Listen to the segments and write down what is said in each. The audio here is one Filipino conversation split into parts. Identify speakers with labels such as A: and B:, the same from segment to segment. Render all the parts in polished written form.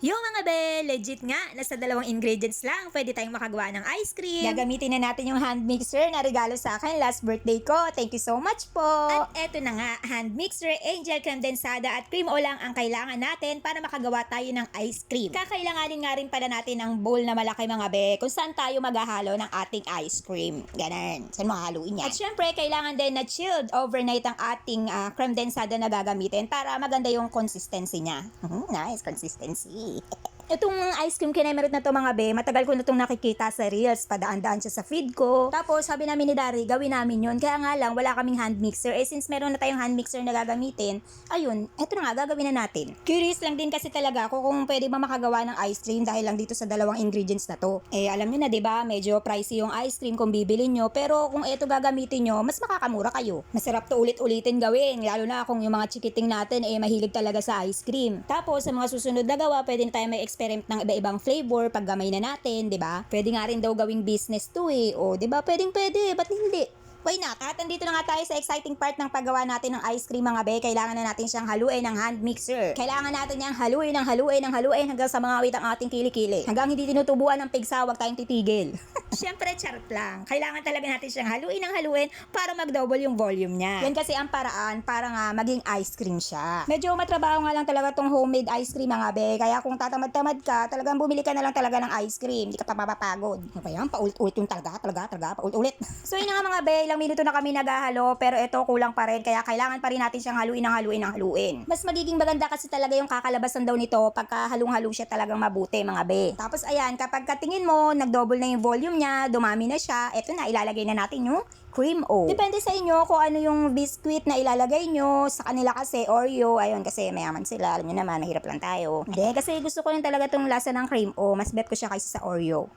A: Yung mga be, legit nga, nasa dalawang ingredients lang, pwede tayong makagawa ng ice cream. Gagamitin na natin yung hand mixer na regalo sa akin last birthday ko. Thank you so much po. At eto na nga, hand mixer, angel condensada at cream o lang ang kailangan natin para makagawa tayo ng ice cream. Kakailanganin nga rin pala natin ng bowl na malaki mga be, kung saan tayo maghahalo ng ating ice cream. Ganun. Saan mo haluin yan? At syempre, kailangan din na chilled overnight ang ating condensada na gagamitin para maganda yung consistency niya. Nice consistency. Itong ice cream kinemerot na to mga be, matagal ko na itong nakikita sa reels, padaan-daan siya sa feed ko. Tapos sabi namin ni Dari, gawin namin yun. Kaya nga lang, wala kaming hand mixer. Since meron na tayong hand mixer na gagamitin, ayun, eto na nga, gagawin na natin. Curious lang din kasi talaga ako kung pwede ba makagawa ng ice cream dahil lang dito sa dalawang ingredients na to. Alam nyo na, diba, medyo pricey yung ice cream kung bibili nyo. Pero kung eto gagamitin nyo, mas makakamura kayo. Masarap to ulit-ulitin gawin, lalo na kung yung mga chikiting natin mahilig talaga sa ice cream. Tapos sa mga susunod na gawa, pwede na tayo may experiment ng iba-ibang flavor pag gamay na natin, 'di ba? Pwede nga rin daw gawing business 'to o 'di ba? Pwedeng-pwede, ba't hindi? Why not? At andito na nga tayo sa exciting part ng paggawa natin ng ice cream mga be. Kailangan na natin siyang haluin ng hand mixer. Kailangan natin niyang haluin hanggang sa mga wit ang ating kilikili. Hanggang hindi tinutubuan ng pigsa, wag tayong titigil. Siyempre, charot lang. Kailangan talaga natin siyang haluin para mag-double yung volume niya. Yan kasi ang paraan para nga maging ice cream siya. Medyo matrabaho nga lang talaga tong homemade ice cream mga be. Kaya kung tatamad-tamad ka, talagang bumili ka na lang talaga ng ice cream. Hindi ka pa mapapagod. Ano ba yan? Paulit-ulit yung talaga, paulit-ulit. So yun nga mga be, ilang minuto na kami naghahalo, pero ito kulang pa rin. Kaya kailangan pa rin natin siyang haluin. Mas magiging maganda kasi talaga yung kakalabasan daw nito pagka halong-halo siya talagang mabuti mga be. Tapos ayan, kapag katingin mo, nag-double na yung volume niya, dumami na siya, eto na, ilalagay na natin yung cream o. Depende sa inyo kung ano yung biscuit na ilalagay nyo. Sa kanila kasi Oreo, ayun kasi mayaman sila, alam nyo naman, mahirap lang tayo. Hindi, kasi gusto ko rin talaga tong lasa ng cream o, mas bet ko siya kaysa sa Oreo.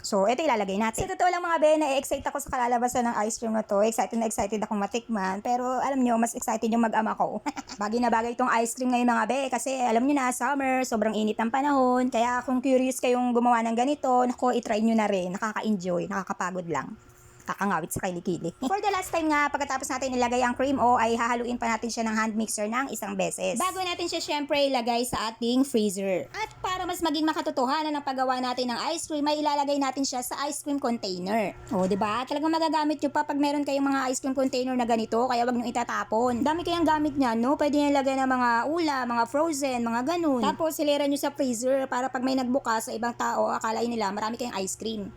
A: So, ito ilalagay natin. Sa totoo lang mga be, na-excite ako sa kalalabasan ng ice cream na to. Excited na excited akong matikman. Pero alam nyo, mas excited yung mag-ama ko. Bagay na bagay itong ice cream ngayon mga be. Kasi alam nyo na, summer, sobrang init ang panahon. Kaya kung curious kayong gumawa ng ganito, nako, itry nyo na rin. Nakaka-enjoy, nakakapagod lang. Kakangawit sa kilikili. For the last time nga, pagkatapos natin ilagay ang cream ay hahaluin pa natin siya ng hand mixer ng isang beses. Bago natin siya syempre ilagay sa ating freezer. At para mas maging makatotohanan ng paggawa natin ng ice cream, ay ilalagay natin siya sa ice cream container. O, diba? Talagang magagamit nyo pa pag meron kayong mga ice cream container na ganito, kaya wag nyo itatapon. Dami kayang gamit niyan, no? Pwede nyo ilagay ng mga ulam, mga frozen, mga ganun. Tapos, silera nyo sa freezer para pag may nagbukas sa ibang tao, akalain nila marami kayong ice cream.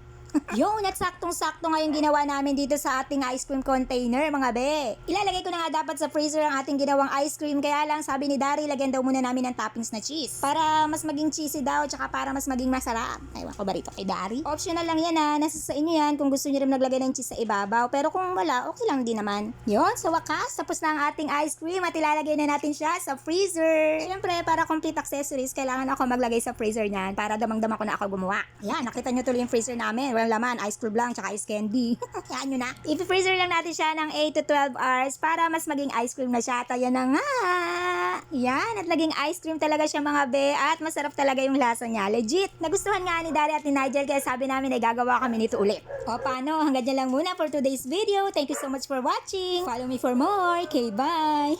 A: Yun, at saktong-sakto nga yung ginawa namin dito sa ating ice cream container, mga be. Ilalagay ko na nga dapat sa freezer ang ating ginawang ice cream, kaya lang sabi ni Dari, lagyan daw muna namin ng toppings na cheese. Para mas maging cheesy daw, tsaka para mas maging masarap. Aywan ko ba rito kay Dari? Optional lang yan nasa sa inyo yan kung gusto nyo rin naglagay ng cheese sa ibabaw. Pero kung wala, okay lang din naman. Yun, sa wakas, tapos na ang ating ice cream at ilalagay na natin siya sa freezer. Siyempre, para complete accessories, kailangan ako maglagay sa freezer niyan para damang-dama ko na ako gumawa. Yan, nakita nyo tuloy yung freezer namin. Walang laman, ice cream lang, tsaka ice candy. Yan nyo na. I-freezer lang natin siya ng 8 to 12 hours para mas maging ice cream na siya. At ayan na nga. Yan, at naging ice cream talaga siya mga be. At masarap talaga yung lasa niya. Legit. Nagustuhan nga ni Dari at ni Nigel kaya sabi namin ay gagawa kami nito ulit. O paano? Hanggang dyan lang muna for today's video. Thank you so much for watching. Follow me for more. Okay, bye.